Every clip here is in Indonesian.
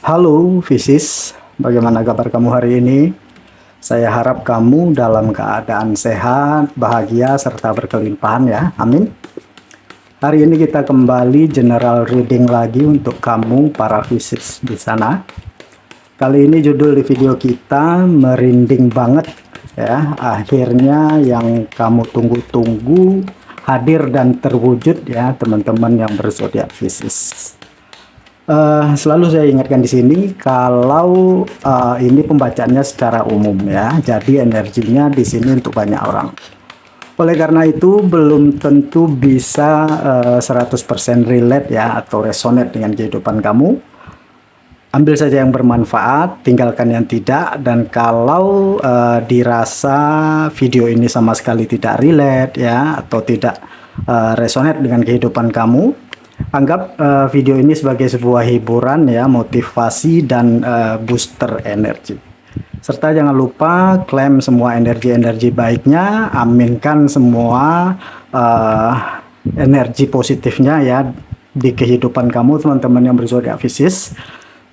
Halo Fisis, bagaimana kabar kamu hari ini? Saya harap kamu dalam keadaan sehat, bahagia, serta berkelimpahan ya, amin. Hari ini kita kembali general reading lagi untuk kamu para Fisis di sana. Kali ini judul di video kita merinding banget ya, akhirnya yang kamu tunggu-tunggu hadir dan terwujud ya teman-teman yang berzodiak Fisis. Selalu saya ingatkan di sini kalau ini pembacaannya secara umum ya, jadi energinya di sini untuk banyak orang. Oleh karena itu belum tentu bisa 100% relate ya atau resonate dengan kehidupan kamu. Ambil saja yang bermanfaat, tinggalkan yang tidak, dan kalau dirasa video ini sama sekali tidak relate ya atau tidak resonate dengan kehidupan kamu, anggap video ini sebagai sebuah hiburan ya, motivasi dan booster energi. Serta jangan lupa klaim semua energi-energi baiknya, aminkan semua energi positifnya ya di kehidupan kamu teman-teman yang berzodiak Pisces.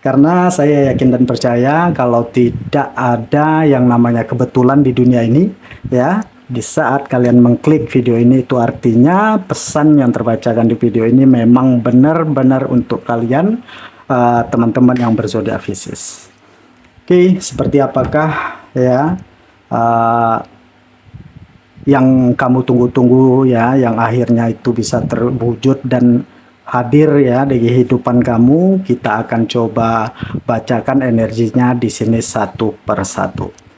Karena saya yakin dan percaya kalau tidak ada yang namanya kebetulan di dunia ini ya. Di saat kalian mengklik video ini, itu artinya pesan yang terbacakan di video ini memang benar-benar untuk kalian teman-teman yang berzodiak Pisces. Oke, seperti apakah ya yang kamu tunggu-tunggu ya, yang akhirnya itu bisa terwujud dan hadir ya di kehidupan kamu. Kita akan coba bacakan energinya di sini satu persatu.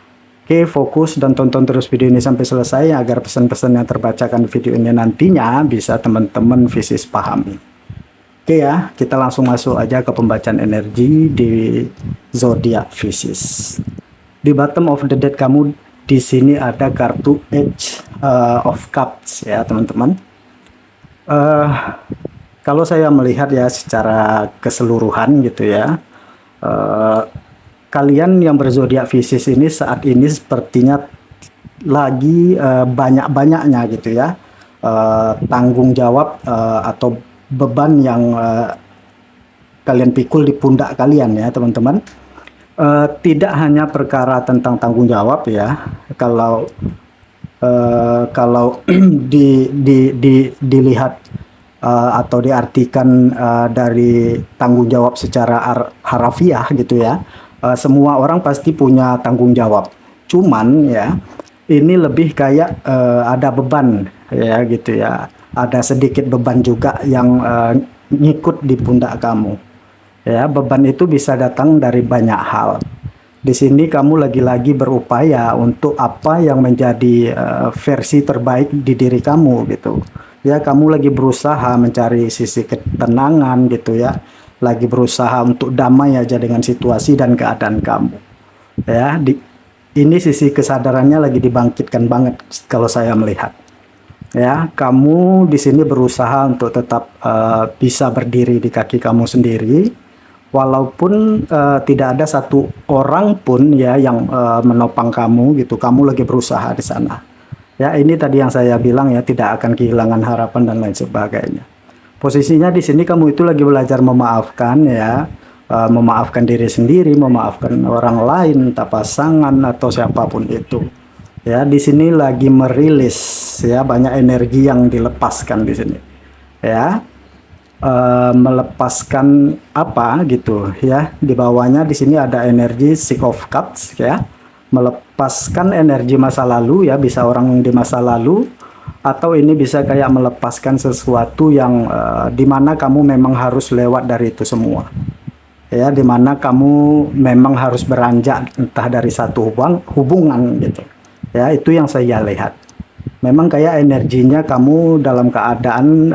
Oke, fokus dan tonton terus video ini sampai selesai agar pesan-pesan yang terbacakan di video ini nantinya bisa teman-teman Pisces pahami. Oke ya, kita langsung masuk aja ke pembacaan energi di zodiak Pisces. Di bottom of the deck kamu di sini ada kartu Edge of Cups ya teman-teman. Kalau saya melihat ya secara keseluruhan gitu ya, kalian yang berzodiak Pisces ini saat ini sepertinya lagi banyak-banyaknya gitu ya tanggung jawab atau beban yang kalian pikul di pundak kalian ya teman-teman. Tidak hanya perkara tentang tanggung jawab ya, kalau dilihat atau diartikan dari tanggung jawab secara harafiah gitu ya, semua orang pasti punya tanggung jawab. Cuman ya ini lebih kayak ada beban ya gitu ya, ada sedikit beban juga yang ngikut di pundak kamu ya. Beban itu bisa datang dari banyak hal. Di sini kamu lagi-lagi berupaya untuk apa yang menjadi versi terbaik di diri kamu gitu ya. Kamu lagi berusaha mencari sisi ketenangan gitu ya, lagi berusaha untuk damai aja dengan situasi dan keadaan kamu ya. Ini sisi kesadarannya lagi dibangkitkan banget kalau saya melihat ya. Kamu di sini berusaha untuk tetap bisa berdiri di kaki kamu sendiri, walaupun tidak ada satu orang pun ya yang menopang kamu gitu. Kamu lagi berusaha di sana ya. Ini tadi yang saya bilang ya, tidak akan kehilangan harapan dan lain sebagainya. Posisinya di sini kamu itu lagi belajar memaafkan ya, memaafkan diri sendiri, memaafkan orang lain, entah pasangan atau siapapun itu ya. Di sini lagi merilis ya, banyak energi yang dilepaskan di sini ya. Melepaskan apa gitu ya. Di bawahnya di sini ada energi Six of Cups ya, melepaskan energi masa lalu ya, bisa orang di masa lalu, atau ini bisa kayak melepaskan sesuatu yang dimana kamu memang harus lewat dari itu semua ya, dimana kamu memang harus beranjak entah dari satu hubungan gitu ya. Itu yang saya lihat, memang kayak energinya kamu dalam keadaan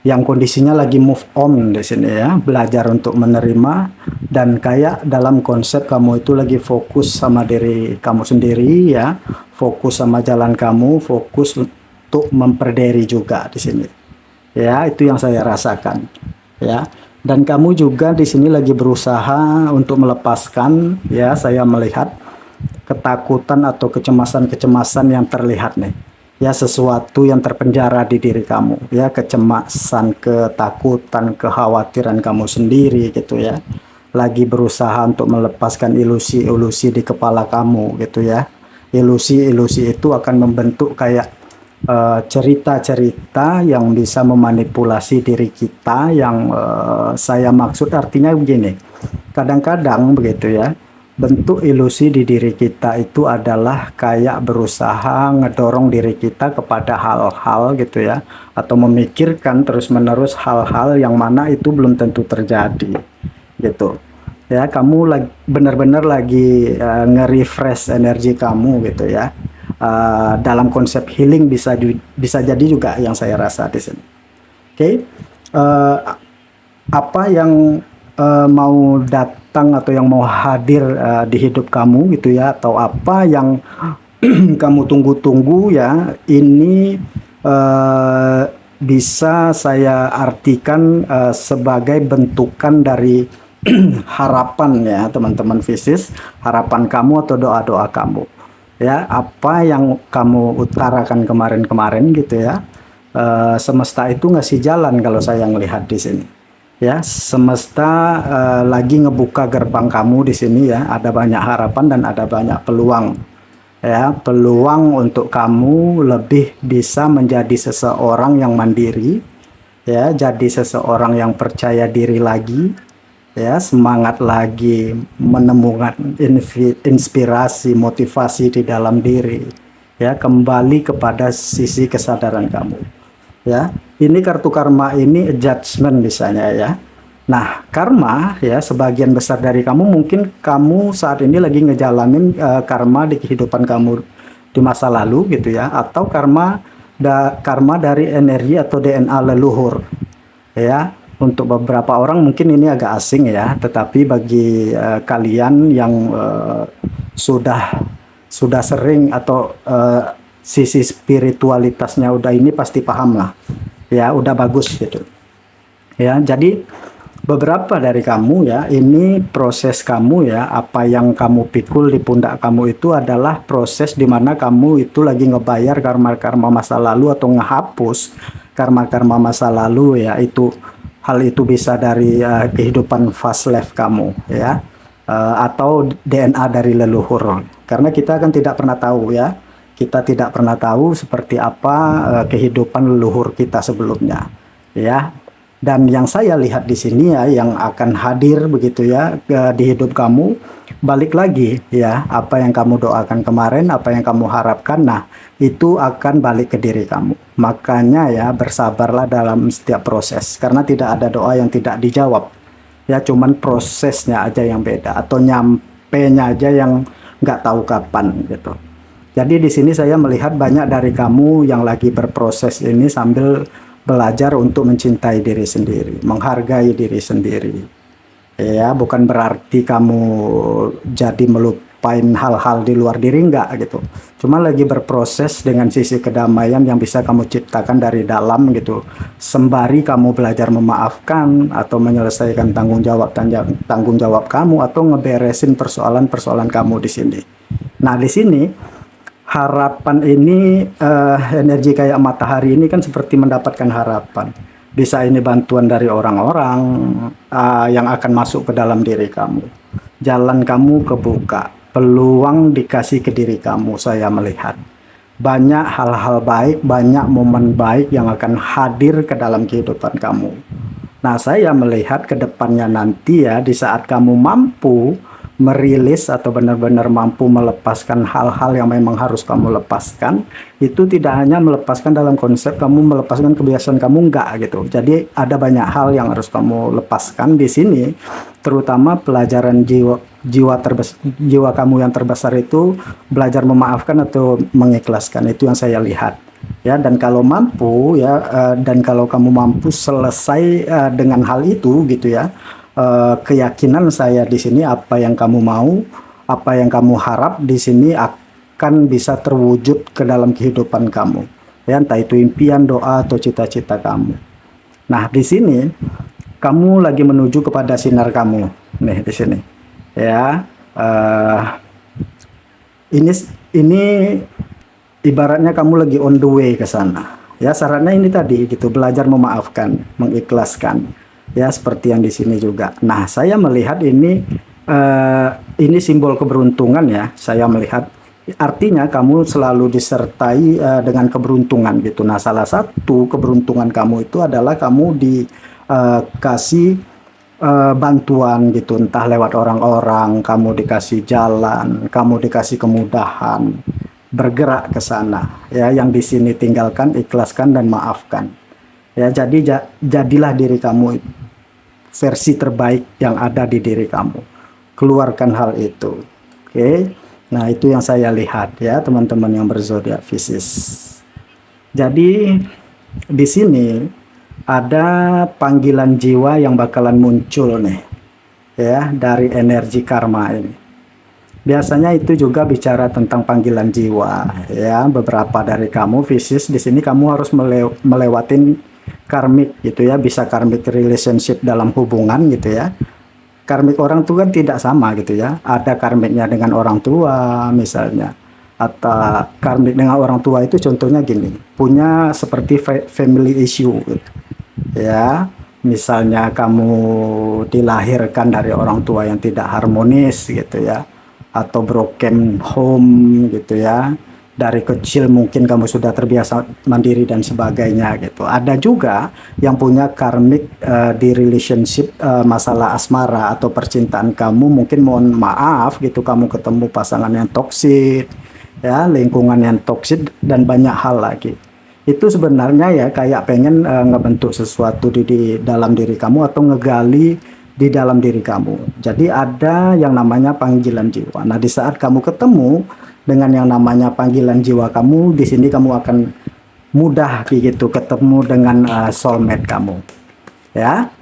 yang kondisinya lagi move on di sini ya, belajar untuk menerima, dan kayak dalam konsep kamu itu lagi fokus sama diri kamu sendiri ya, fokus sama jalan kamu, fokus untuk memperdiri juga di sini ya. Itu yang saya rasakan ya. Dan kamu juga di sini lagi berusaha untuk melepaskan ya, saya melihat ketakutan atau kecemasan-kecemasan yang terlihat nih ya, sesuatu yang terpenjara di diri kamu ya, kecemasan, ketakutan, kekhawatiran kamu sendiri gitu ya. lagi berusaha untuk melepaskan ilusi-ilusi di kepala kamu gitu ya. Ilusi-ilusi itu akan membentuk kayak cerita-cerita yang bisa memanipulasi diri kita, yang saya maksud artinya begini, kadang-kadang begitu ya, bentuk ilusi di diri kita itu adalah kayak berusaha ngedorong diri kita kepada hal-hal gitu ya, atau memikirkan terus-menerus hal-hal yang mana itu belum tentu terjadi gitu ya. Kamu benar-benar lagi nge-refresh energi kamu gitu ya. Dalam konsep healing bisa jadi juga yang saya rasa di sini. Oke, apa yang mau datang atau yang mau hadir di hidup kamu gitu ya, atau apa yang kamu tunggu-tunggu ya, ini bisa saya artikan sebagai bentukan dari harapan ya teman-teman Pisces, harapan kamu atau doa-doa kamu. Ya, apa yang kamu utarakan kemarin-kemarin gitu ya, semesta itu ngasih jalan kalau saya melihat di sini. Ya, semesta lagi ngebuka gerbang kamu di sini ya, ada banyak harapan dan ada banyak peluang. Ya, peluang untuk kamu lebih bisa menjadi seseorang yang mandiri, ya, jadi seseorang yang percaya diri lagi. Ya, semangat lagi menemukan inspirasi, motivasi di dalam diri ya, kembali kepada sisi kesadaran kamu ya. Ini kartu karma ini judgment misalnya ya. Nah, karma ya, sebagian besar dari kamu mungkin kamu saat ini lagi ngejalanin karma di kehidupan kamu di masa lalu gitu ya, atau karma dari energi atau DNA leluhur ya. Untuk beberapa orang mungkin ini agak asing ya, tetapi bagi kalian yang sudah sering atau sisi spiritualitasnya udah ini pasti paham lah ya, udah bagus gitu ya. Jadi beberapa dari kamu ya, ini proses kamu ya, apa yang kamu pikul di pundak kamu itu adalah proses dimana kamu itu lagi ngebayar karma-karma masa lalu atau ngehapus karma-karma masa lalu ya. Hal itu bisa dari kehidupan fast life kamu ya, atau DNA dari leluhur, karena kita kan tidak pernah tahu ya, kita tidak pernah tahu seperti apa kehidupan leluhur kita sebelumnya ya. Dan yang saya lihat di sini ya, yang akan hadir begitu ya di hidup kamu, balik lagi ya, apa yang kamu doakan kemarin, apa yang kamu harapkan, nah itu akan balik ke diri kamu. Makanya ya, bersabarlah dalam setiap proses, karena tidak ada doa yang tidak dijawab ya, cuman prosesnya aja yang beda, atau nyampenya aja yang nggak tahu kapan gitu. Jadi di sini saya melihat banyak dari kamu yang lagi berproses ini sambil belajar untuk mencintai diri sendiri, menghargai diri sendiri. Ya, bukan berarti kamu jadi melupain hal-hal di luar diri, enggak gitu. Cuma lagi berproses dengan sisi kedamaian yang bisa kamu ciptakan dari dalam gitu. Sembari kamu belajar memaafkan atau menyelesaikan tanggung jawab kamu, atau ngeberesin persoalan-persoalan kamu di sini. Nah, di sini harapan ini, energi kayak matahari ini kan seperti mendapatkan harapan. Bisa ini bantuan dari orang-orang yang akan masuk ke dalam diri kamu. Jalan kamu kebuka, peluang dikasih ke diri kamu. Saya melihat banyak hal-hal baik, banyak momen baik yang akan hadir ke dalam kehidupan kamu. Nah, saya melihat ke depannya nanti ya, di saat kamu mampu merilis atau benar-benar mampu melepaskan hal-hal yang memang harus kamu lepaskan, itu tidak hanya melepaskan dalam konsep kamu melepaskan kebiasaan kamu, enggak gitu. Jadi ada banyak hal yang harus kamu lepaskan di sini, terutama pelajaran jiwa kamu yang terbesar itu belajar memaafkan atau mengikhlaskan. Itu yang saya lihat ya. Dan kalau mampu ya, dan kalau kamu mampu selesai dengan hal itu gitu ya, keyakinan saya di sini, apa yang kamu mau, apa yang kamu harap di sini akan bisa terwujud ke dalam kehidupan kamu ya, entah itu impian, doa, atau cita-cita kamu. Nah, di sini kamu lagi menuju kepada sinar kamu nih di sini ya. Ini ibaratnya kamu lagi on the way ke sana ya. Syaratnya ini tadi gitu, belajar memaafkan, mengikhlaskan. ya, seperti yang di sini juga. Nah, saya melihat ini simbol keberuntungan ya. Saya melihat artinya kamu selalu disertai dengan keberuntungan gitu. Nah, salah satu keberuntungan kamu itu adalah kamu dikasih bantuan gitu, entah lewat orang-orang, kamu dikasih jalan, kamu dikasih kemudahan bergerak ke sana ya. Yang di sini tinggalkan, ikhlaskan dan maafkan ya. Jadilah diri kamu versi terbaik yang ada di diri kamu. Keluarkan hal itu. Oke. Nah, itu yang saya lihat ya, teman-teman yang berzodiak Pisces. Jadi di sini ada panggilan jiwa yang bakalan muncul nih ya, dari energi karma ini. Biasanya itu juga bicara tentang panggilan jiwa ya. Beberapa dari kamu Pisces di sini kamu harus melewatin karmik gitu ya, bisa karmik relationship dalam hubungan gitu ya. Karmik orang tuh kan tidak sama gitu ya. Ada karmiknya dengan orang tua misalnya, atau karmik dengan orang tua itu contohnya gini, punya seperti family issue gitu ya. Misalnya kamu dilahirkan dari orang tua yang tidak harmonis gitu ya, atau broken home gitu ya. Dari kecil mungkin kamu sudah terbiasa mandiri dan sebagainya gitu. Ada juga yang punya karmik di relationship, masalah asmara atau percintaan kamu, mungkin mohon maaf gitu, kamu ketemu pasangan yang toksik ya, lingkungan yang toksik dan banyak hal lagi. Itu sebenarnya ya kayak pengen ngebentuk sesuatu di dalam diri kamu atau ngegali di dalam diri kamu. Jadi ada yang namanya panggilan jiwa. Nah, di saat kamu ketemu dengan yang namanya panggilan jiwa kamu, di sini kamu akan mudah gitu ketemu dengan soulmate kamu ya.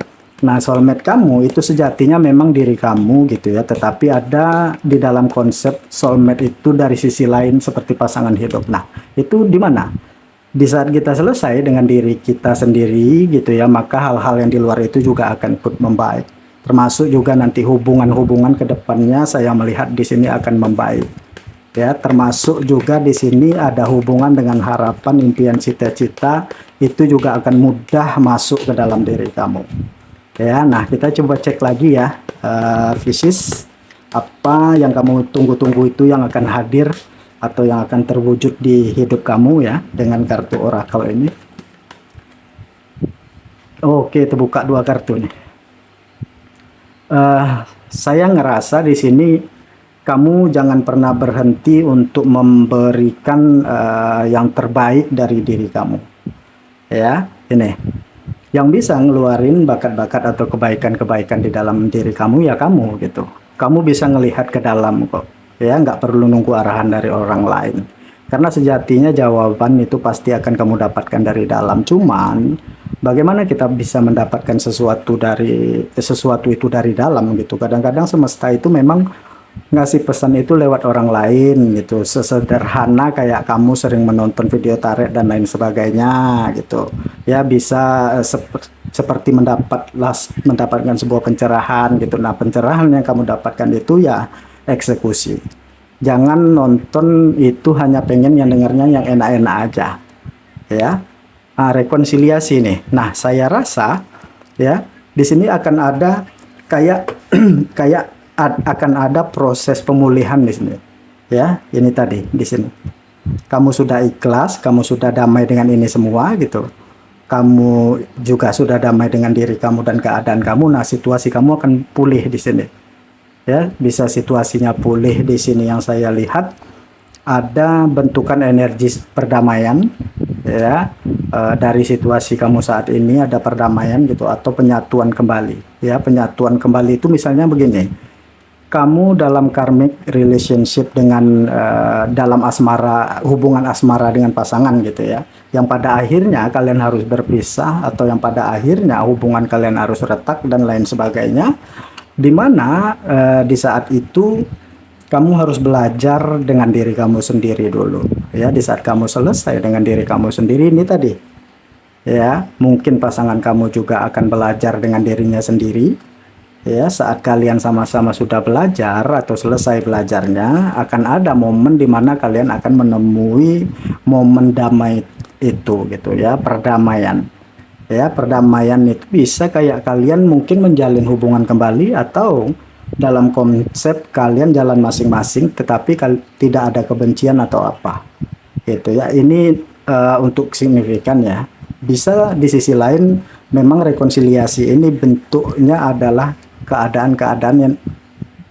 Nah, soulmate kamu itu sejatinya memang diri kamu gitu ya, tetapi ada di dalam konsep soulmate itu dari sisi lain seperti pasangan hidup. Nah, itu di mana? Di saat kita selesai dengan diri kita sendiri gitu ya, maka hal-hal yang di luar itu juga akan ikut membaik. Termasuk juga nanti hubungan-hubungan ke depannya saya melihat di sini akan membaik. Ya, termasuk juga di sini ada hubungan dengan harapan, impian, cita-cita, itu juga akan mudah masuk ke dalam diri kamu. Ya, nah kita coba cek lagi ya, Pisces, apa yang kamu tunggu-tunggu itu yang akan hadir atau yang akan terwujud di hidup kamu ya dengan kartu oracle ini. Oke, terbuka dua kartu nih. Saya ngerasa di sini kamu jangan pernah berhenti untuk memberikan yang terbaik dari diri kamu. Ya, ini. Yang bisa ngeluarin bakat-bakat atau kebaikan-kebaikan di dalam diri kamu ya kamu gitu. Kamu bisa ngelihat ke dalam kok. Ya, nggak perlu nunggu arahan dari orang lain. Karena sejatinya jawaban itu pasti akan kamu dapatkan dari dalam. Cuman bagaimana kita bisa mendapatkan sesuatu itu dari dalam gitu. Kadang-kadang semesta itu memang ngasih pesan itu lewat orang lain gitu. Sesederhana kayak kamu sering menonton video tarik dan lain sebagainya gitu. Ya, bisa seperti mendapatkan sebuah pencerahan gitu. Nah, pencerahan yang kamu dapatkan itu ya eksekusi. Jangan nonton itu hanya pengen yang dengarnya yang enak-enak aja. Ya. Nah, rekonsiliasi nih. Nah, saya rasa ya di sini akan ada kayak akan ada proses pemulihan di sini. Ya, ini tadi di sini. Kamu sudah ikhlas, kamu sudah damai dengan ini semua gitu. Kamu juga sudah damai dengan diri kamu dan keadaan kamu. Nah, situasi kamu akan pulih di sini. Ya, bisa situasinya pulih di sini. Yang saya lihat ada bentukan energi perdamaian ya, dari situasi kamu saat ini ada perdamaian gitu atau penyatuan kembali. Ya, penyatuan kembali itu misalnya begini. Kamu dalam karmic relationship dengan dalam hubungan asmara dengan pasangan gitu ya, yang pada akhirnya kalian harus berpisah atau yang pada akhirnya hubungan kalian harus retak dan lain sebagainya, dimana di saat itu kamu harus belajar dengan diri kamu sendiri dulu ya. Di saat kamu selesai dengan diri kamu sendiri ini tadi ya, mungkin pasangan kamu juga akan belajar dengan dirinya sendiri. Ya, saat kalian sama-sama sudah belajar atau selesai belajarnya, akan ada momen di mana kalian akan menemui momen damai itu gitu ya, perdamaian. Ya, perdamaian itu bisa kayak kalian mungkin menjalin hubungan kembali, atau dalam konsep kalian jalan masing-masing tetapi tidak ada kebencian atau apa gitu ya. Ini untuk signifikan ya. Bisa di sisi lain memang rekonsiliasi ini bentuknya adalah keadaan-keadaan yang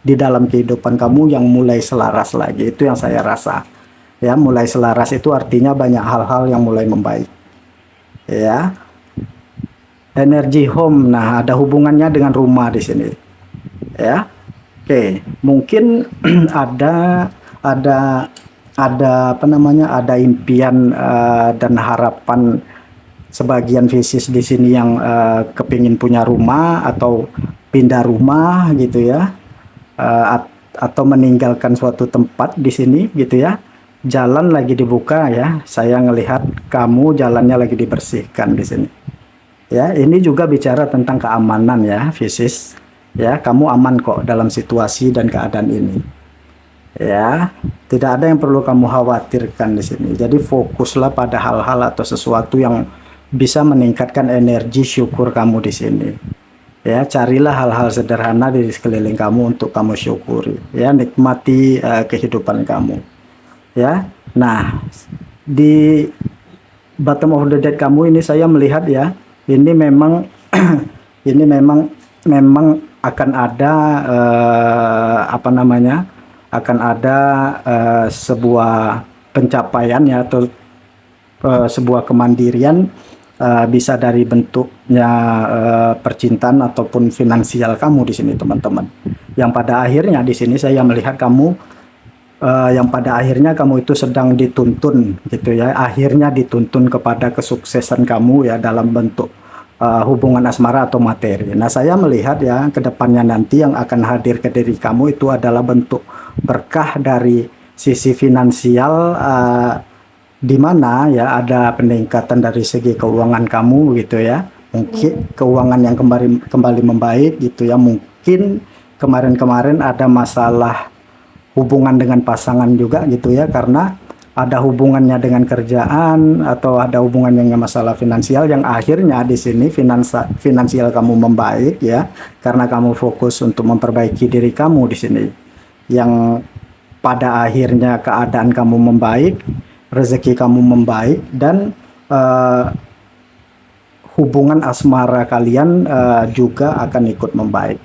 di dalam kehidupan kamu yang mulai selaras lagi. Itu yang saya rasa ya. Mulai selaras itu artinya banyak hal-hal yang mulai membaik ya. Energi home, nah ada hubungannya dengan rumah di sini ya. Oke, mungkin ada apa namanya, ada impian dan harapan sebagian Pisces di sini yang kepingin punya rumah atau pindah rumah gitu ya, atau meninggalkan suatu tempat di sini gitu ya. Jalan lagi dibuka ya, saya ngelihat kamu jalannya lagi dibersihkan di sini ya. Ini juga bicara tentang keamanan ya, Pisces ya. Kamu aman kok dalam situasi dan keadaan ini ya. Tidak ada yang perlu kamu khawatirkan di sini. Jadi fokuslah pada hal-hal atau sesuatu yang bisa meningkatkan energi syukur kamu di sini ya. Carilah hal-hal sederhana di sekeliling kamu untuk kamu syukuri ya. Nikmati kehidupan kamu ya. Nah, di bottom of the deck kamu ini saya melihat ya, ini memang ini memang akan ada apa namanya, akan ada sebuah pencapaian ya, atau sebuah kemandirian, bisa dari bentuknya percintaan ataupun finansial kamu di sini teman-teman. Yang pada akhirnya di sini saya melihat kamu yang pada akhirnya kamu itu sedang dituntun gitu ya. Akhirnya dituntun kepada kesuksesan kamu ya dalam bentuk hubungan asmara atau materi. Nah, saya melihat ya ke depannya nanti yang akan hadir ke diri kamu itu adalah bentuk berkah dari sisi finansial, di mana ya ada peningkatan dari segi keuangan kamu gitu ya. Mungkin keuangan yang kembali membaik gitu ya. Mungkin kemarin-kemarin ada masalah hubungan dengan pasangan juga gitu ya, karena ada hubungannya dengan kerjaan atau ada hubungannya dengan masalah finansial yang akhirnya di sini finansial kamu membaik ya, karena kamu fokus untuk memperbaiki diri kamu di sini, yang pada akhirnya keadaan kamu membaik, rezeki kamu membaik, dan hubungan asmara kalian juga akan ikut membaik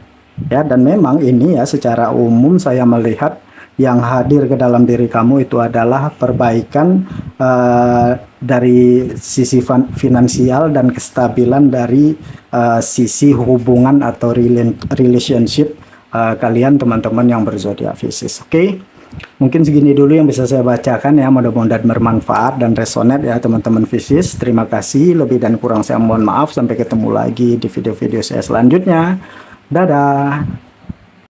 ya. Dan memang ini ya secara umum saya melihat yang hadir ke dalam diri kamu itu adalah perbaikan dari sisi finansial dan kestabilan dari sisi hubungan atau relationship kalian teman-teman yang berzodiak Pisces. Oke, mungkin segini dulu yang bisa saya bacakan ya. Mudah-mudahan bermanfaat dan resonate ya teman-teman Pisces. Terima kasih, lebih dan kurang saya mohon maaf. Sampai ketemu lagi di video-video saya selanjutnya. Dadah.